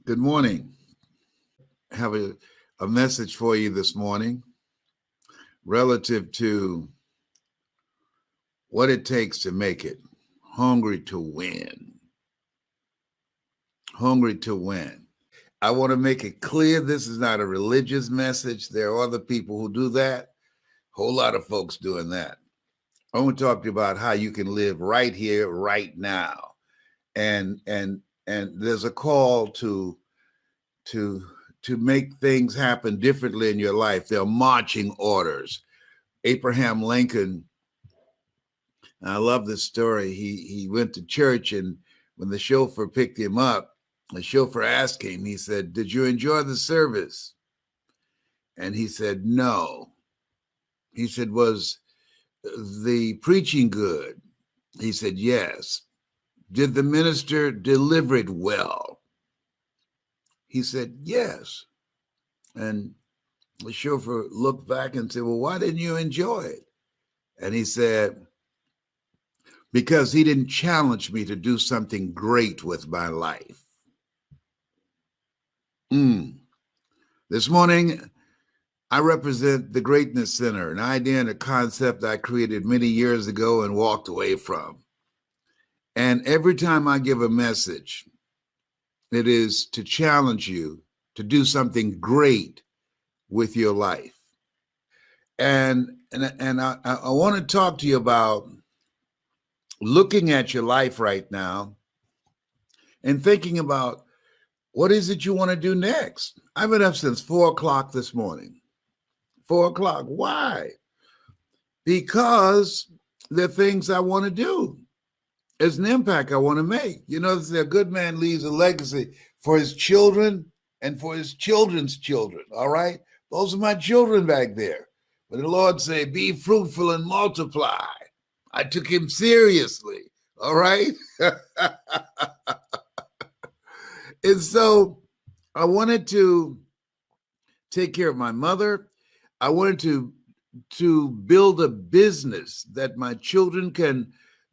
Good morning. Have a message for you this morning relative to what it takes to make it. Hungry to win. Hungry to win. I want to make it clear this is not a religious message. There are other people who do that. Whole lot of folks doing that. I want to talk to you about how you can live right here, right now. And there's a call to to make things happen differently in your life. There are marching orders. Abraham Lincoln, I love this story. He went to church, and when the chauffeur picked him up, the chauffeur asked him, he said, "Did you enjoy the service?" And he said, "No." He said, "Was the preaching good?" He said, "Yes." "Did the minister deliver it well?" He said, "Yes." And the chauffeur looked back and said, "Well, why didn't you enjoy it?" And he said, "Because he didn't challenge me to do something great with my life." This morning, I represent the Greatness Center, an idea and a concept I created many years ago and walked away from. And every time I give a message, it is to challenge you to do something great with your life. And I want to talk to you about looking at your life right now and thinking about what is it you want to do next. I've been up since 4:00 this morning. 4:00. Why? Because there are things I want to do. There's an impact I want to make. You know, a good man leaves a legacy for his children and for his children's children. All right? Those are my children back there. When the Lord say, "Be fruitful and multiply," I took him seriously. All right? And so I wanted to take care of my mother. I wanted to build a business that my children can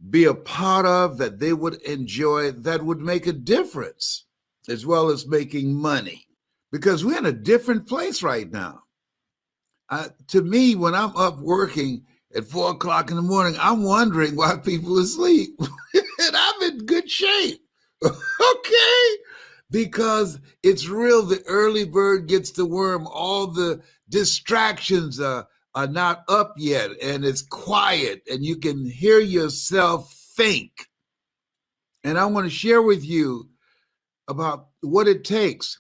be a part of, that they would enjoy, that would make a difference, as well as making money. Because we're in a different place right now. To me, when I'm up working at 4:00 in the morning, I'm wondering why people are asleep. And I'm in good shape. Okay? Because it's real. The early bird gets the worm. All the distractions are not up yet, and it's quiet, and you can hear yourself think. And I want to share with you about what it takes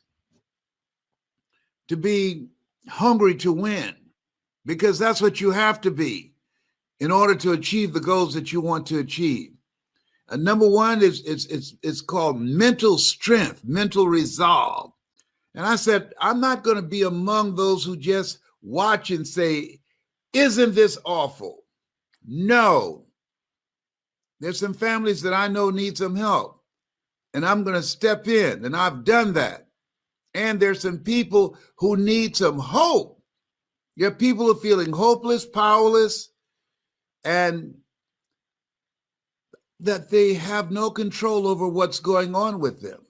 to be hungry to win, because that's what you have to be in order to achieve the goals that you want to achieve. Number one is it's called mental strength, mental resolve. And I said, I'm not going to be among those who just watch and say, "Isn't this awful?" No. There's some families that I know need some help, and I'm going to step in, and I've done that. And there's some people who need some hope. There are people who are feeling hopeless, powerless, and that they have no control over what's going on with them.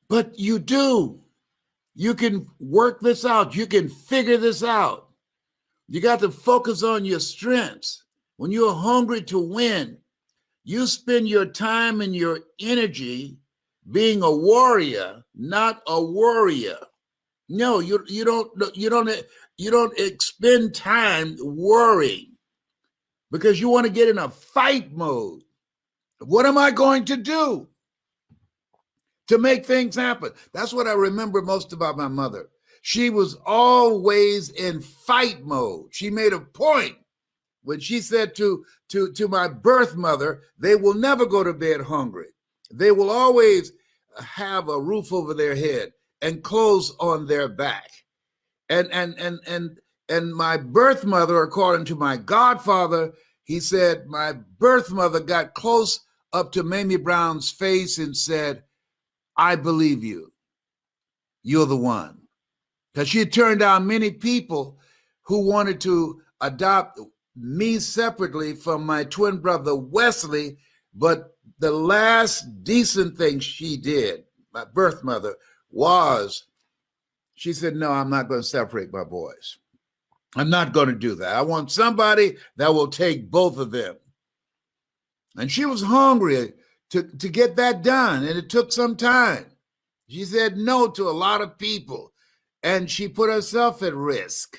But you do. You can work this out. You can figure this out. You got to focus on your strengths. When you're hungry to win, you spend your time and your energy being a warrior, not a worrier. No, you don't expend time worrying, because you want to get in a fight mode. What am I going to do to make things happen? That's what I remember most about my mother. She was always in fight mode. She made a point when she said to my birth mother, "They will never go to bed hungry. They will always have a roof over their head and clothes on their back." And my birth mother, according to my godfather, he said my birth mother got close up to Mamie Brown's face and said, "I believe you. You're the one." Because she had turned down many people who wanted to adopt me separately from my twin brother Wesley, But the last decent thing she did, my birth mother, was she said, no, I'm not going to separate my boys. I'm not going to do that. I want somebody that will take both of them. And she was hungry to get that done, and it took some time. She said no to a lot of people, and she put herself at risk.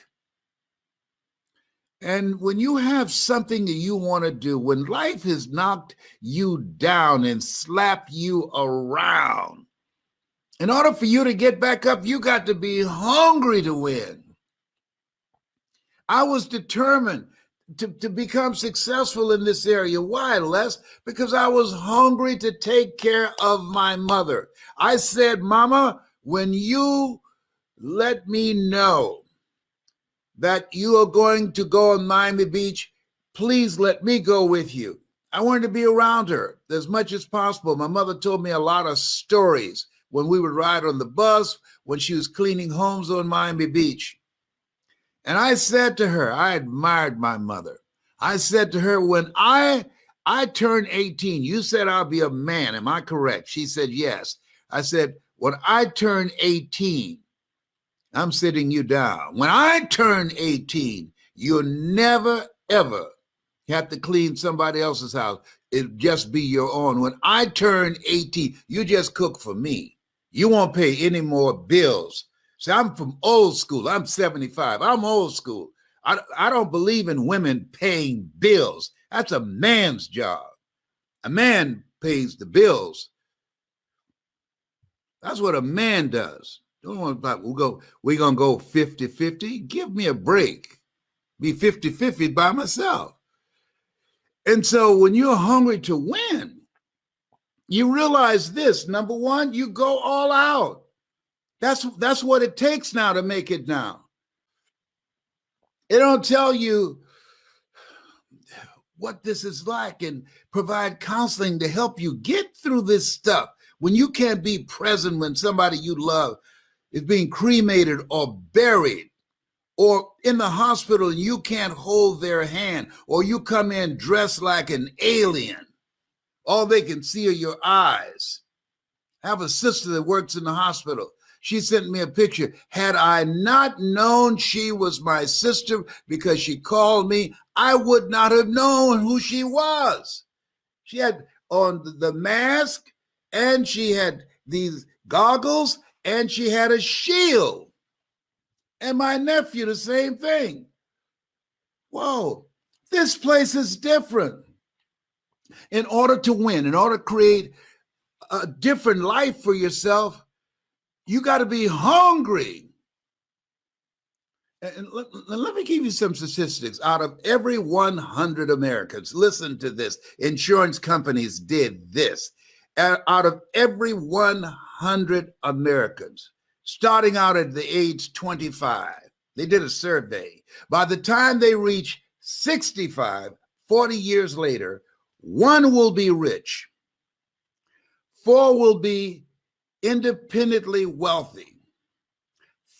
And when you have something that you want to do, when life has knocked you down and slapped you around, in order for you to get back up, you got to be hungry to win. I was determined to become successful in this area. Why, Les? Because I was hungry to take care of my mother. I said, Mama, when you let me know that you are going to go on Miami Beach, please let me go with you. I wanted to be around her as much as possible. My mother told me a lot of stories when we would ride on the bus, when she was cleaning homes on Miami Beach. And I said to her, I admired my mother. I said to her, when I turned 18, you said I'll be a man. Am I correct? She said, yes. I said, when I turn 18, I'm sitting you down. When I turn 18, you'll never, ever have to clean somebody else's house. It'll just be your own. When I turn 18, you just cook for me. You won't pay any more bills. See, I'm from old school. I'm 75. I'm old school. I don't believe in women paying bills. That's a man's job. A man pays the bills. That's what a man does. Don't want to we're going to go 50-50. Give me a break. Be 50-50 by myself. And so when you're hungry to win, you realize this. Number one, you go all out. That's what it takes now to make it now. It don't tell you what this is like and provide counseling to help you get through this stuff. When you can't be present when somebody you love is being cremated or buried, or in the hospital and you can't hold their hand, or you come in dressed like an alien. All they can see are your eyes. I have a sister that works in the hospital. She sent me a picture. Had I not known she was my sister because she called me, I would not have known who she was. She had on the mask, and she had these goggles, and she had a shield. And my nephew, the same thing. Whoa, this place is different. In order to win, in order to create a different life for yourself, you got to be hungry. And let me give you some statistics. Out of every 100 Americans, listen to this, insurance companies did this. Out of every 100 Americans, starting out at the age 25, they did a survey. By the time they reach 65, 40 years later, 1 will be rich, 4 will be independently wealthy,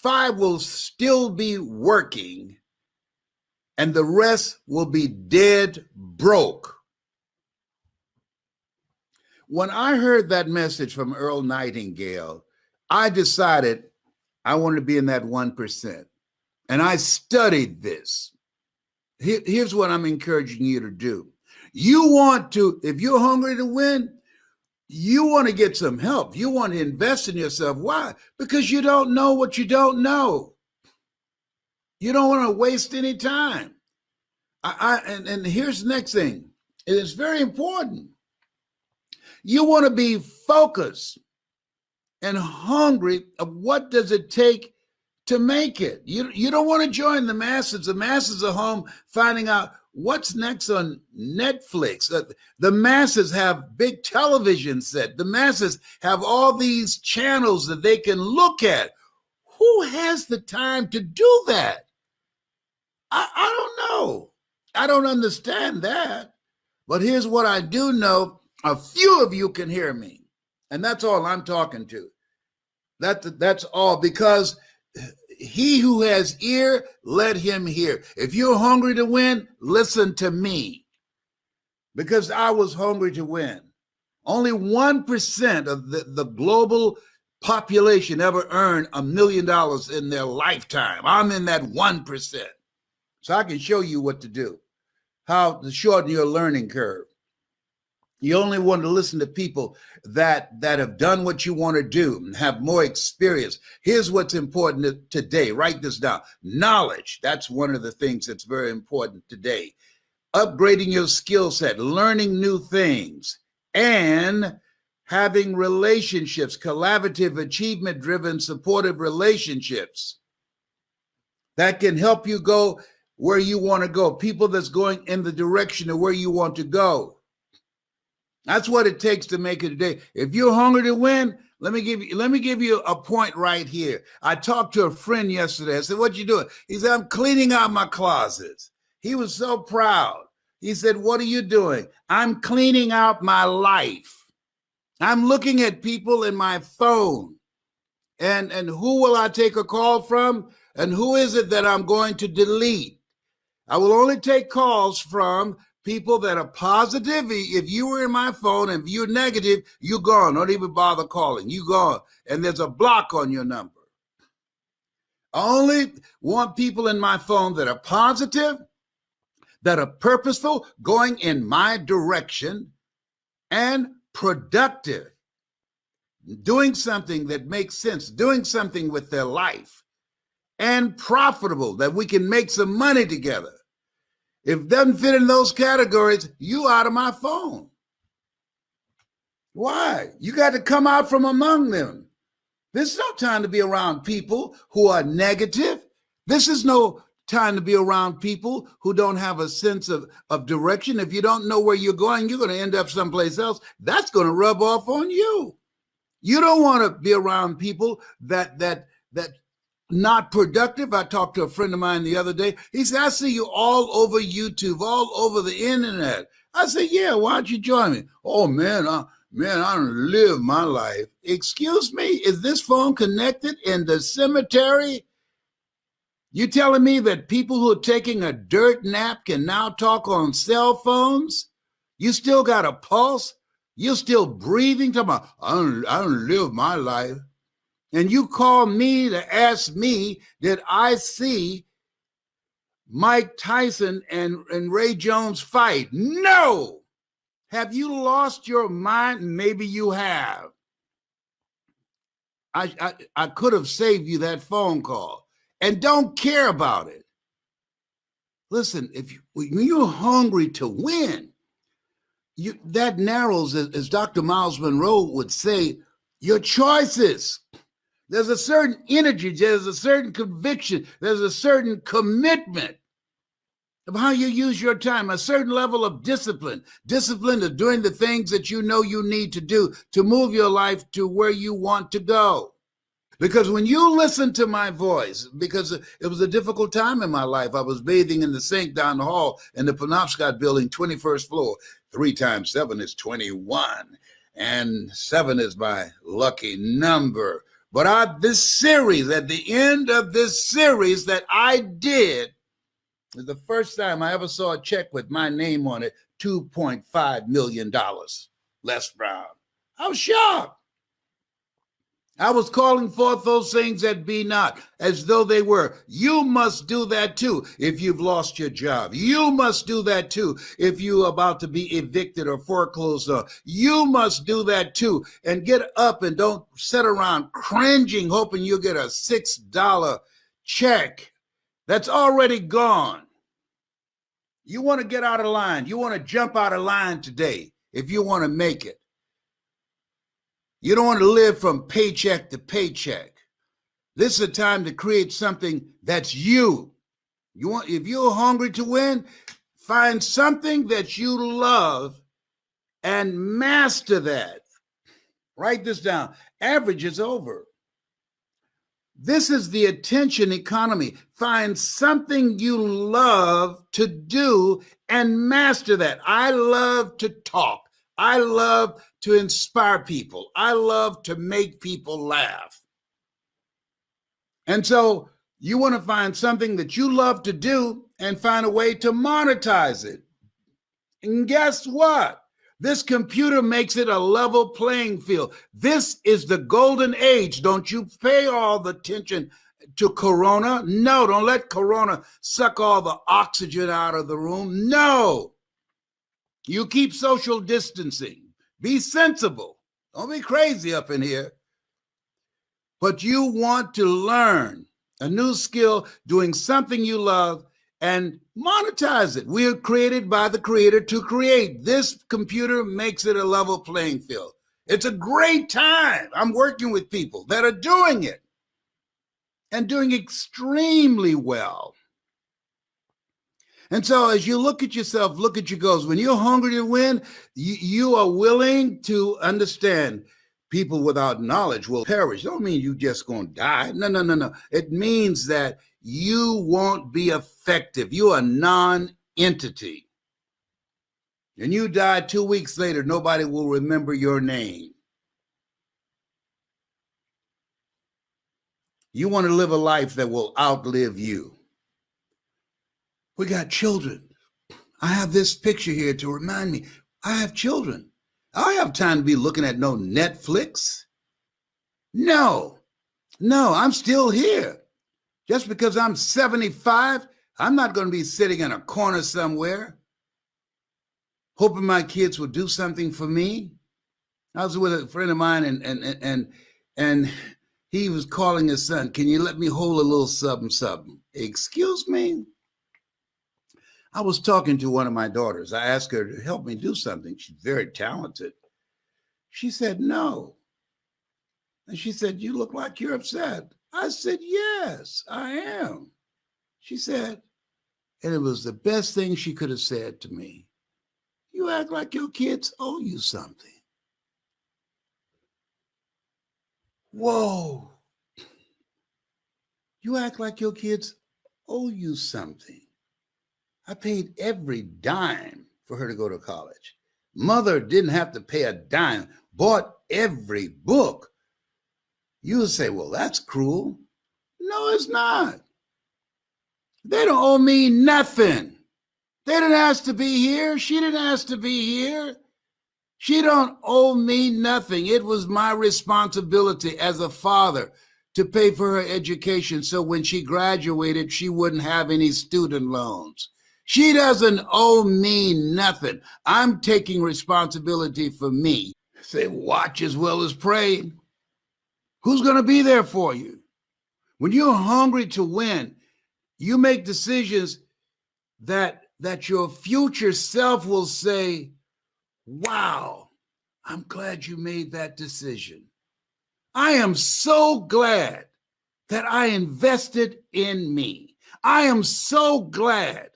5 will still be working, and the rest will be dead broke. When I heard that message from Earl Nightingale, I decided I wanted to be in that 1%. And I studied this. Here's what I'm encouraging you to do. You want to, if you're hungry to win, you want to get some help. You want to invest in yourself. Why? Because you don't know what you don't know. You don't want to waste any time. And here's the next thing. It is very important. You want to be focused and hungry of what does it take to make it. You don't want to join the masses. The masses are home finding out what's next on Netflix. The masses have big television set. The masses have all these channels that they can look at. Who has the time to do that? I don't know. I don't understand that. But here's what I do know. A few of you can hear me. And that's all I'm talking to. That's all, because he who has ear, let him hear. If you're hungry to win, listen to me. because I was hungry to win. Only 1% of the global population ever earned $1 million in their lifetime. I'm in that 1%. So I can show you what to do, how to shorten your learning curve. You only want to listen to people that have done what you want to do and have more experience. Here's what's important today. Write this down. Knowledge. That's one of the things that's very important today. Upgrading your skill set, learning new things, and having relationships, collaborative, achievement-driven, supportive relationships that can help you go where you want to go. People that's going in the direction of where you want to go. That's what it takes to make it today. If you're hungry to win, let me give you a point right here. I talked to a friend yesterday. I said, "What you doing?" He said, "I'm cleaning out my closets." He was so proud. He said, "What are you doing?" "I'm cleaning out my life. I'm looking at people in my phone. And who will I take a call from? And who is it that I'm going to delete? I will only take calls from people that are positive. If you were in my phone and you're negative, you're gone. Don't even bother calling. You're gone. And there's a block on your number. I only want people in my phone that are positive, that are purposeful, going in my direction, and productive, doing something that makes sense, doing something with their life, and profitable, that we can make some money together. If it doesn't fit in those categories, you out of my phone. Why? You got to come out from among them. This is no time to be around people who are negative. This is no time to be around people who don't have a sense of direction. If you don't know where you're going, you're going to end up someplace else. That's going to rub off on you. You don't want to be around people that not productive. I talked to a friend of mine the other day. He said, "I see you all over YouTube, all over the internet." I said, "Yeah, why don't you join me?" "Oh, man, I don't live my life." Excuse me, is this phone connected in the cemetery? You telling me that people who are taking a dirt nap can now talk on cell phones? You still got a pulse? You're still breathing? Talking about, I don't live my life. And you call me to ask me, did I see Mike Tyson and Ray Jones fight? No. Have you lost your mind? Maybe you have. I could have saved you that phone call, and don't care about it. Listen, when you're hungry to win, that narrows, as Dr. Miles Monroe would say, your choices. There's a certain energy, there's a certain conviction, there's a certain commitment of how you use your time, a certain level of discipline of doing the things that you know you need to do to move your life to where you want to go. Because when you listen to my voice, because it was a difficult time in my life, I was bathing in the sink down the hall in the Penobscot building, 21st floor. 3 times 7 is 21. And 7 is my lucky number. But this series, at the end of this series that I did, was the first time I ever saw a check with my name on it, $2.5 million. Les Brown. I was shocked. I was calling forth those things that be not, as though they were. You must do that too if you've lost your job. You must do that too if you're about to be evicted or foreclosed on. You must do that too. And get up and don't sit around cringing, hoping you'll get a $6 check that's already gone. You want to get out of line. You want to jump out of line today if you want to make it. You don't want to live from paycheck to paycheck. This is a time to create something that's you. If you're hungry to win, find something that you love and master that. Write this down. Average is over. This is the attention economy. Find something you love to do and master that. I love to talk. I love to inspire people. I love to make people laugh. And so you want to find something that you love to do and find a way to monetize it. And guess what? This computer makes it a level playing field. This is the golden age. Don't you pay all the attention to Corona. No, don't let Corona suck all the oxygen out of the room. No. You keep social distancing. Be sensible. Don't be crazy up in here. But you want to learn a new skill, doing something you love, and monetize it. We are created by the creator to create. This computer makes it a level playing field. It's a great time. I'm working with people that are doing it and doing extremely well. And so as you look at yourself, look at your goals. When you're hungry to win, you are willing to understand people without knowledge will perish. Don't mean you just going to die. No. It means that you won't be effective. You are a non-entity. And you die 2 weeks later, nobody will remember your name. You want to live a life that will outlive you. We got children. I have this picture here to remind me, I have children. I don't have time to be looking at no Netflix. No, I'm still here. Just because I'm 75, I'm not going to be sitting in a corner somewhere, hoping my kids will do something for me. I was with a friend of mine and he was calling his son, can you let me hold a little something? Excuse me? I was talking to one of my daughters. I asked her to help me do something. She's very talented. She said, no. And she said, you look like you're upset. I said, yes, I am. She said, and it was the best thing she could have said to me. You act like your kids owe you something. Whoa. You act like your kids owe you something. I paid every dime for her to go to college. Mother didn't have to pay a dime, bought every book. You would say, well, that's cruel. No, it's not. They don't owe me nothing. They didn't ask to be here. She didn't ask to be here. She don't owe me nothing. It was my responsibility as a father to pay for her education so when she graduated, she wouldn't have any student loans. She doesn't owe me nothing. I'm taking responsibility for me. Say, watch as well as pray. Who's going to be there for you? When you're hungry to win, you make decisions that your future self will say, wow, I'm glad you made that decision. I am so glad that I invested in me. I am so glad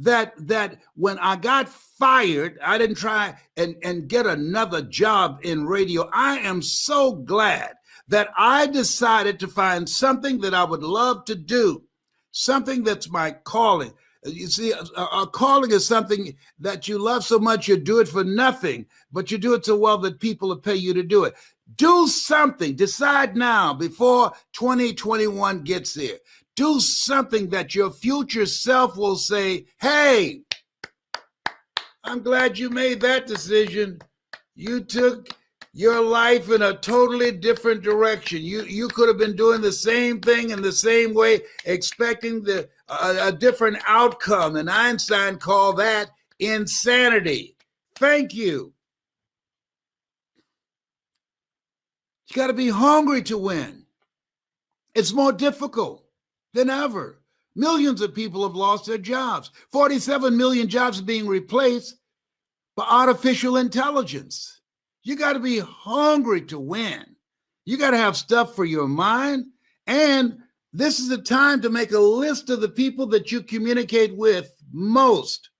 that when I got fired, I didn't try and get another job in radio. I am so glad that I decided to find something that I would love to do, something that's my calling. You see, a calling is something that you love so much you do it for nothing, but you do it so well that people will pay you to do it. Do something. Decide now before 2021 gets here. Do something that your future self will say, hey, I'm glad you made that decision. You took your life in a totally different direction. You could have been doing the same thing in the same way, expecting a different outcome. And Einstein called that insanity. Thank you. You got to be hungry to win. It's more difficult than ever. Millions of people have lost their jobs. 47 million jobs are being replaced by artificial intelligence. You got to be hungry to win. You got to have stuff for your mind. And this is a time to make a list of the people that you communicate with most.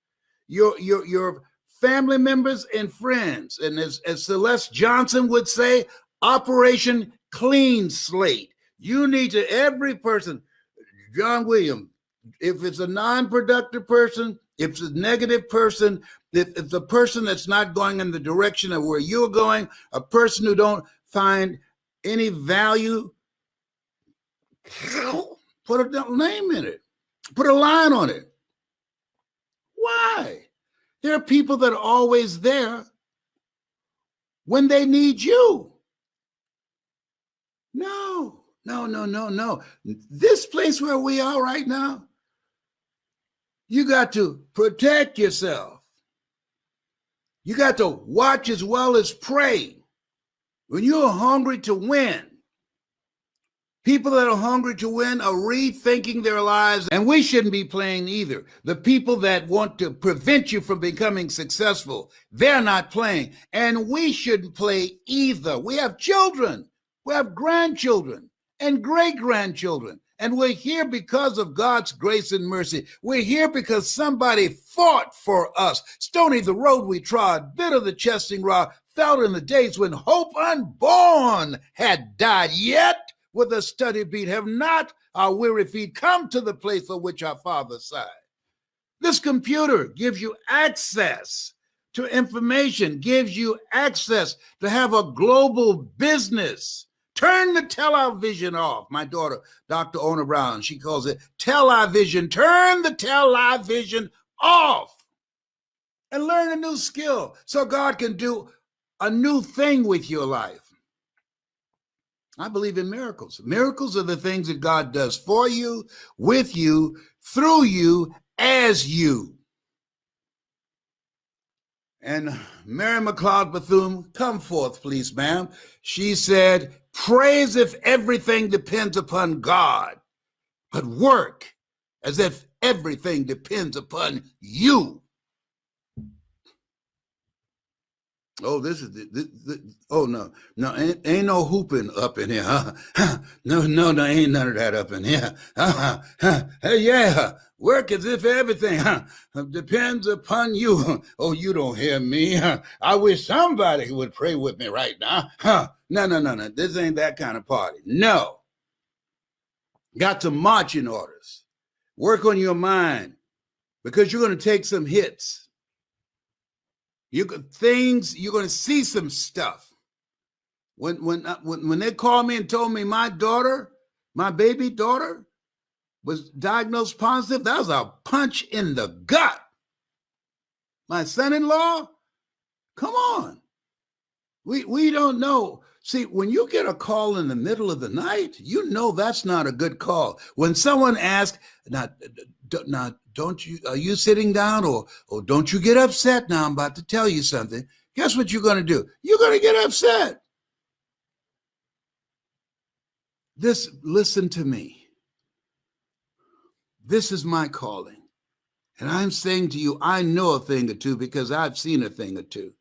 Your family members and friends. And as Celeste Johnson would say, Operation Clean Slate. You need to, every person, John Williams, if it's a non-productive person, if it's a negative person, if the person that's not going in the direction of where you're going, a person who don't find any value, put a name in it. Put a line on it. Why? There are people that are always there when they need you. No. This place where we are right now, you got to protect yourself. You got to watch as well as pray. When you're hungry to win, people that are hungry to win are rethinking their lives, and we shouldn't be playing either. The people that want to prevent you from becoming successful, they're not playing, and we shouldn't play either. We have children, we have grandchildren, and great-grandchildren, and we're here because of God's grace and mercy. We're here because somebody fought for us. Stony the road we trod, bitter the chesting rod, felt in the days when hope unborn had died. Yet, with a steady beat, have not our weary feet come to the place for which our Father sighed. This computer gives you access to information, gives you access to have a global business. Turn the television off. My daughter, Dr. Ona Brown, she calls it television. Turn the television off and learn a new skill so God can do a new thing with your life. I believe in miracles. Miracles are the things that God does for you, with you, through you, as you. And Mary McLeod Bethune, come forth, please, ma'am. She said, pray as if everything depends upon God, but work as if everything depends upon you. Oh, this is oh no, ain't no hooping up in here, huh? No, there ain't none of that up in here. Hey, yeah, work as if everything depends upon you. Oh, you don't hear me. I wish somebody would pray with me right now. No, this ain't that kind of party. No, got to marching orders. Work on your mind because you're going to take some hits. You're going to see some stuff. When they called me and told me my daughter, my baby daughter, was diagnosed positive, that was a punch in the gut. My son-in-law, come on. We don't know. See, when you get a call in the middle of the night, you know that's not a good call. When someone asks, don't you, are you sitting down or don't you get upset now? I'm about to tell you something. Guess what you're going to do? You're going to get upset. Listen to me. This is my calling. And I'm saying to you, I know a thing or two because I've seen a thing or two.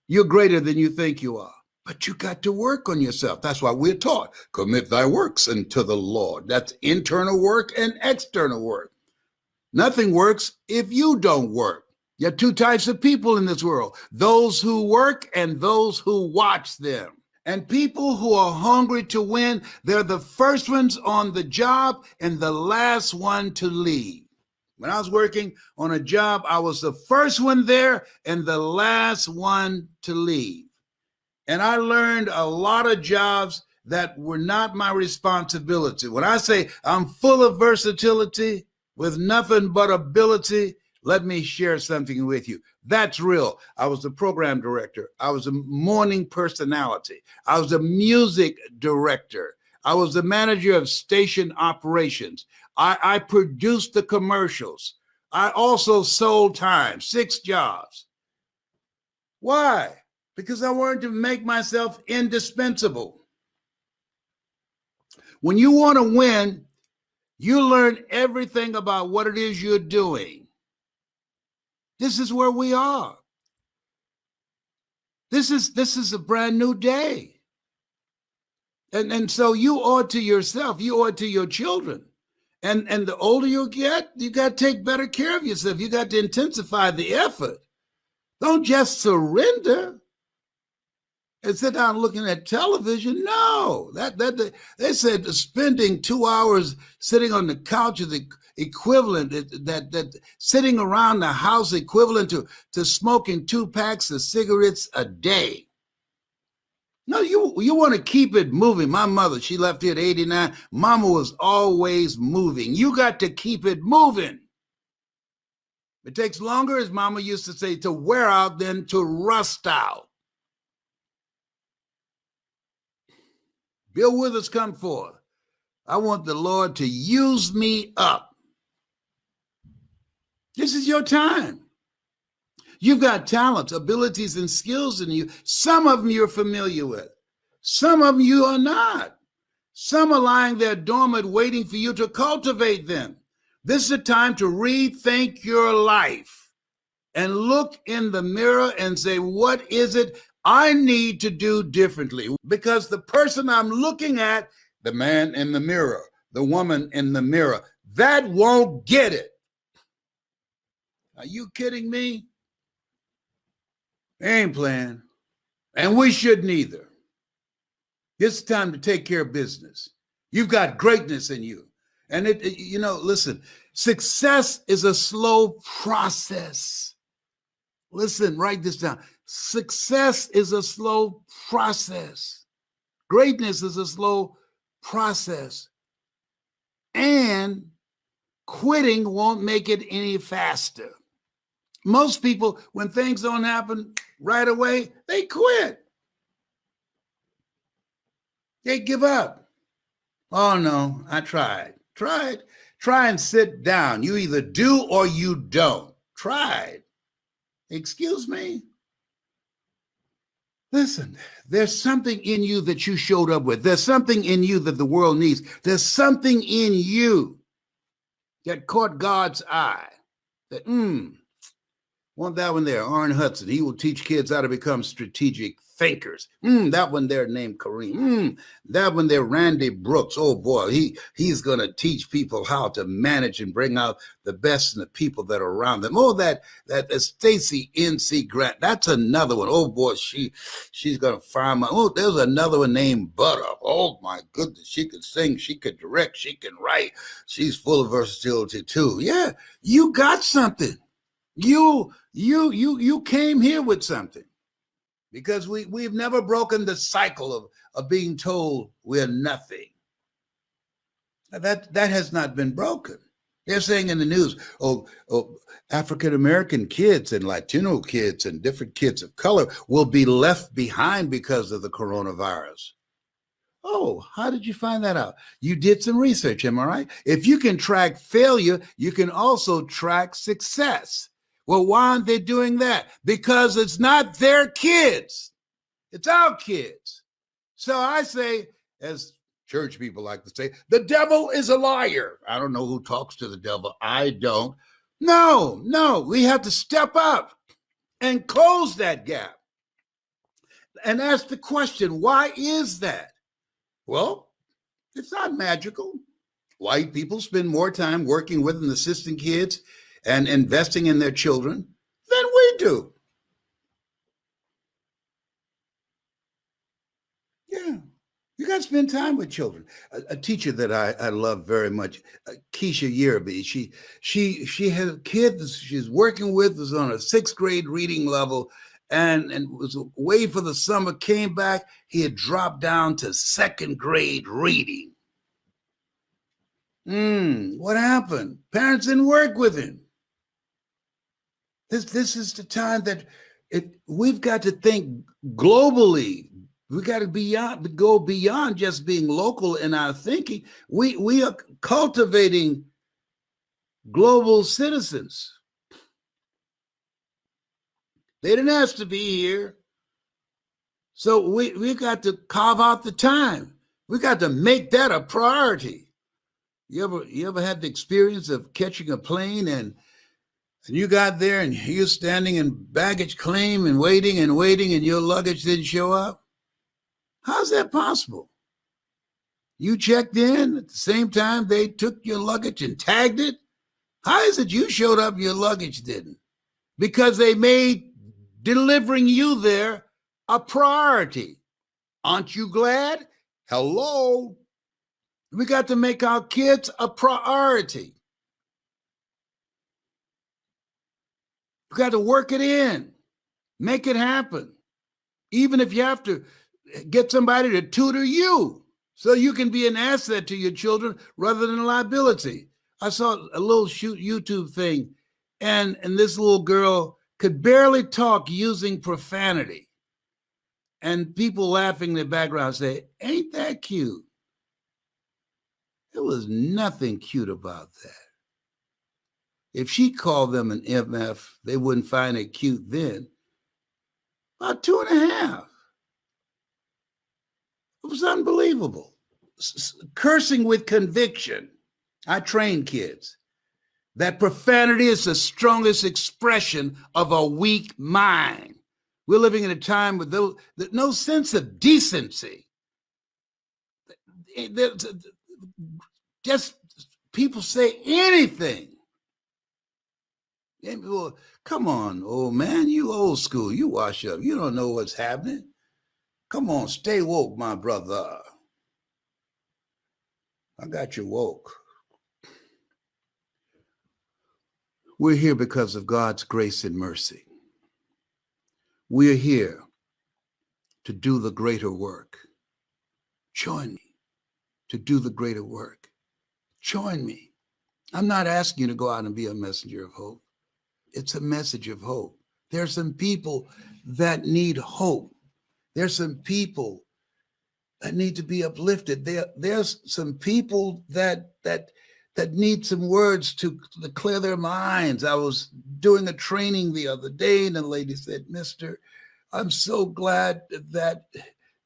You're greater than you think you are, but you got to work on yourself. That's why we're taught, commit thy works unto the Lord. That's internal work and external work. Nothing works if you don't work. There are two types of people in this world, those who work and those who watch them. And people who are hungry to win, they're the first ones on the job and the last one to leave. When I was working on a job, I was the first one there and the last one to leave. And I learned a lot of jobs that were not my responsibility. When I say I'm full of versatility with nothing but ability, let me share something with you. That's real. I was the program director. I was a morning personality. I was a music director. I was the manager of station operations. I produced the commercials. I also sold time, 6 jobs. Why? Because I wanted to make myself indispensable. When you want to win, you learn everything about what it is you're doing. This is where we are. This is a brand new day. And so you owe it to yourself, you owe it to your children. And the older you get, you got to take better care of yourself. You got to intensify the effort. Don't just surrender and sit down looking at television. No, they said spending 2 hours sitting on the couch is equivalent, that sitting around the house equivalent to smoking 2 packs of cigarettes a day. No, you want to keep it moving. My mother, she left here at 89. Mama was always moving. You got to keep it moving. It takes longer, as Mama used to say, to wear out than to rust out. Bill Withers, come forth. I want the Lord to use me up. This is your time. You've got talents, abilities, and skills in you. Some of them you're familiar with. Some of them you are not. Some are lying there dormant, waiting for you to cultivate them. This is a time to rethink your life and look in the mirror and say, what is it I need to do differently? Because the person I'm looking at, the man in the mirror, the woman in the mirror, that won't get it. Are you kidding me? They ain't playing. And we shouldn't either. It's time to take care of business. You've got greatness in you. And listen, success is a slow process. Listen, write this down. Success is a slow process. Greatness is a slow process. And quitting won't make it any faster. Most people, when things don't happen right away, they quit. They give up. Oh no, I tried. Try and sit down. You either do or you don't. Tried. Excuse me? Listen, there's something in you that you showed up with. There's something in you that the world needs. There's something in you that caught God's eye. That, want that one there, Arn Hudson. He will teach kids how to become strategic thinkers. That one there named Kareem. That one there, Randy Brooks. Oh boy, he's going to teach people how to manage and bring out the best in the people that are around them. Oh, that Stacy N.C. Grant. That's another one. Oh boy, she's going to fire my. Oh, there's another one named Butter. Oh my goodness, she could sing, she could direct, she can write. She's full of versatility too. Yeah, you got something. You came here with something, because we've never broken the cycle of being told we're nothing. That has not been broken. They're saying in the news, African-American kids and Latino kids and different kids of color will be left behind because of the coronavirus. Oh, how did you find that out? You did some research, am I right? If you can track failure, you can also track success. Well, why aren't they doing that? Because it's not their kids. It's our kids. So I say, as church people like to say, the devil is a liar. I don't know who talks to the devil. I don't. No, we have to step up and close that gap and ask the question, why is that? Well, it's not magical. White people spend more time working with and assisting kids and investing in their children than we do. Yeah, you got to spend time with children. A teacher that I love very much, Keisha Yerby, she had a kid that she's working with, was on a 6th grade reading level, and was away for the summer, came back, he had dropped down to 2nd grade reading. What happened? Parents didn't work with him. This is the time that we've got to think globally. We got to go beyond just being local in our thinking. We are cultivating global citizens. They didn't ask to be here. So we got to carve out the time. We got to make that a priority. You ever had the experience of catching a plane and you got there and you're standing in baggage claim and waiting and your luggage didn't show up? How's that possible? You checked in at the same time they took your luggage and tagged it? How is it you showed up, your luggage didn't? Because they made delivering you there a priority. Aren't you glad? Hello? We got to make our kids a priority. You got to work it in, make it happen. Even if you have to get somebody to tutor you so you can be an asset to your children rather than a liability. I saw a little YouTube thing And this little girl could barely talk using profanity. And people laughing in the background say, ain't that cute? There was nothing cute about that. If she called them an MF, they wouldn't find it cute then. About 2.5. It was unbelievable. Cursing with conviction. I train kids. That profanity is the strongest expression of a weak mind. We're living in a time with no sense of decency. Just people say anything. And people, come on, old man, you old school, you wash up, you don't know what's happening. Come on, stay woke, my brother. I got you woke. We're here because of God's grace and mercy. We're here to do the greater work. Join me to do the greater work. Join me. I'm not asking you to go out and be a messenger of hope. It's a message of hope. There's some people that need hope. There's some people that need to be uplifted. There's some people that need some words to clear their minds. I was doing a training the other day, and the lady said, "Mister, I'm so glad that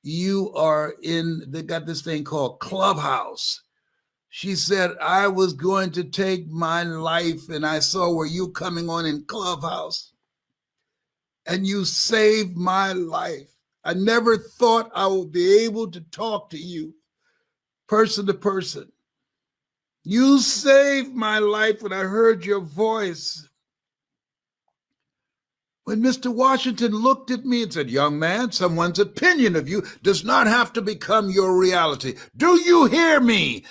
you are they got this thing called Clubhouse." She said, "I was going to take my life, and I saw where you coming on in Clubhouse, and you saved my life. I never thought I would be able to talk to you person to person. You saved my life when I heard your voice." When Mr. Washington looked at me and said, "Young man, someone's opinion of you does not have to become your reality. Do you hear me?"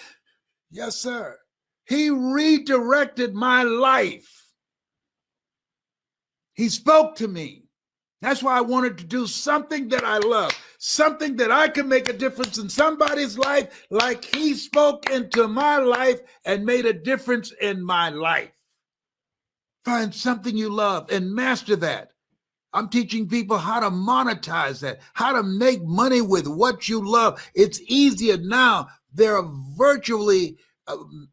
"Yes, sir." He redirected my life. He spoke to me. That's why I wanted to do something that I love, something that I can make a difference in somebody's life, like he spoke into my life and made a difference in my life. Find something you love and master that. I'm teaching people how to monetize that, how to make money with what you love. It's easier now. There are virtually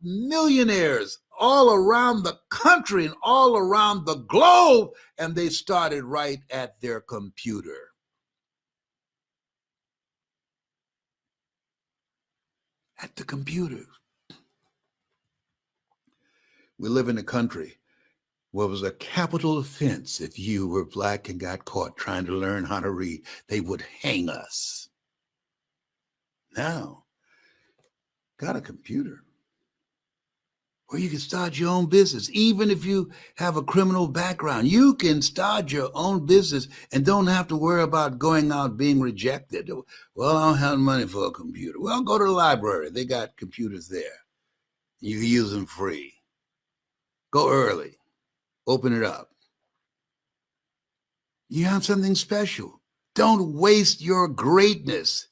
millionaires all around the country and all around the globe, and they started right at their computer. At the computer. We live in a country where it was a capital offense if you were Black and got caught trying to learn how to read. They would hang us. Now, got a computer where you can start your own business. Even if you have a criminal background, you can start your own business and don't have to worry about going out being rejected. "Well, I don't have money for a computer." Well, go to the library. They got computers there. You can use them free. Go early. Open it up. You have something special. Don't waste your greatness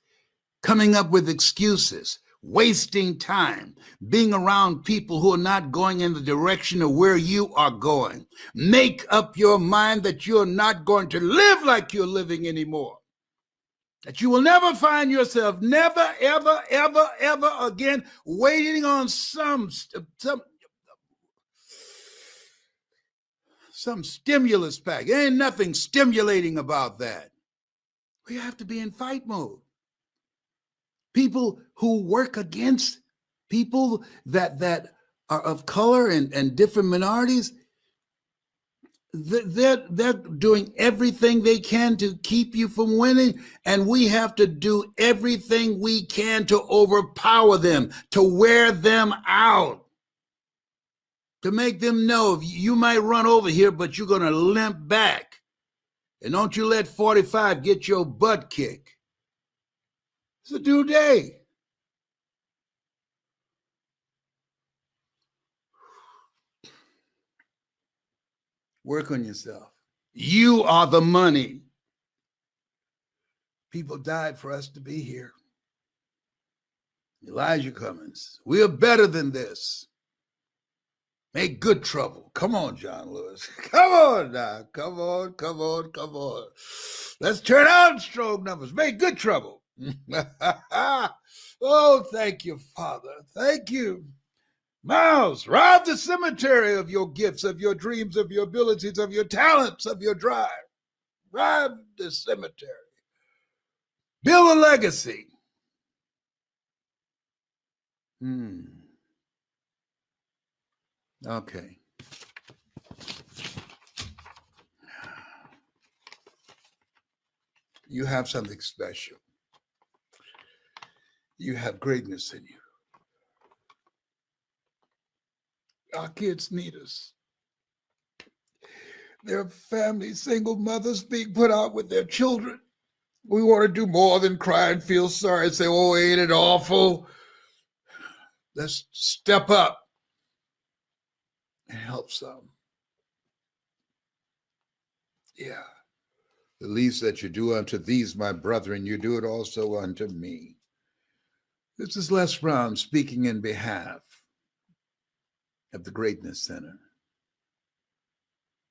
coming up with excuses, wasting time, being around people who are not going in the direction of where you are going. Make up your mind that you're not going to live like you're living anymore. That you will never find yourself, never, ever, ever, ever again, waiting on some stimulus pack. There ain't nothing stimulating about that. We have to be in fight mode. People who work against people that are of color and different minorities, they're doing everything they can to keep you from winning, and we have to do everything we can to overpower them, to wear them out, to make them know you might run over here, but you're going to limp back. And don't you let 45 get your butt kicked. It's a due day. Work on yourself. You are the money. People died for us to be here. Elijah Cummings, we are better than this. Make good trouble. Come on, John Lewis. Come on now. Come on, come on, come on. Let's turn out strong numbers. Make good trouble. Oh, thank you, Father. Thank you. Miles, rob the cemetery of your gifts, of your dreams, of your abilities, of your talents, of your drive. Rob the cemetery. Build a legacy. Okay. You have something special. You have greatness in you. Our kids need us. There are families, single mothers being put out with their children. We want to do more than cry and feel sorry and say, oh, ain't it awful? Let's step up and help some. Yeah. The least that you do unto these, my brethren, you do it also unto me. This is Les Brown speaking in behalf of the Greatness Center.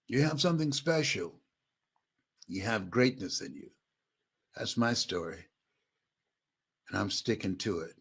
You have something special. You have greatness in you. That's my story. And I'm sticking to it.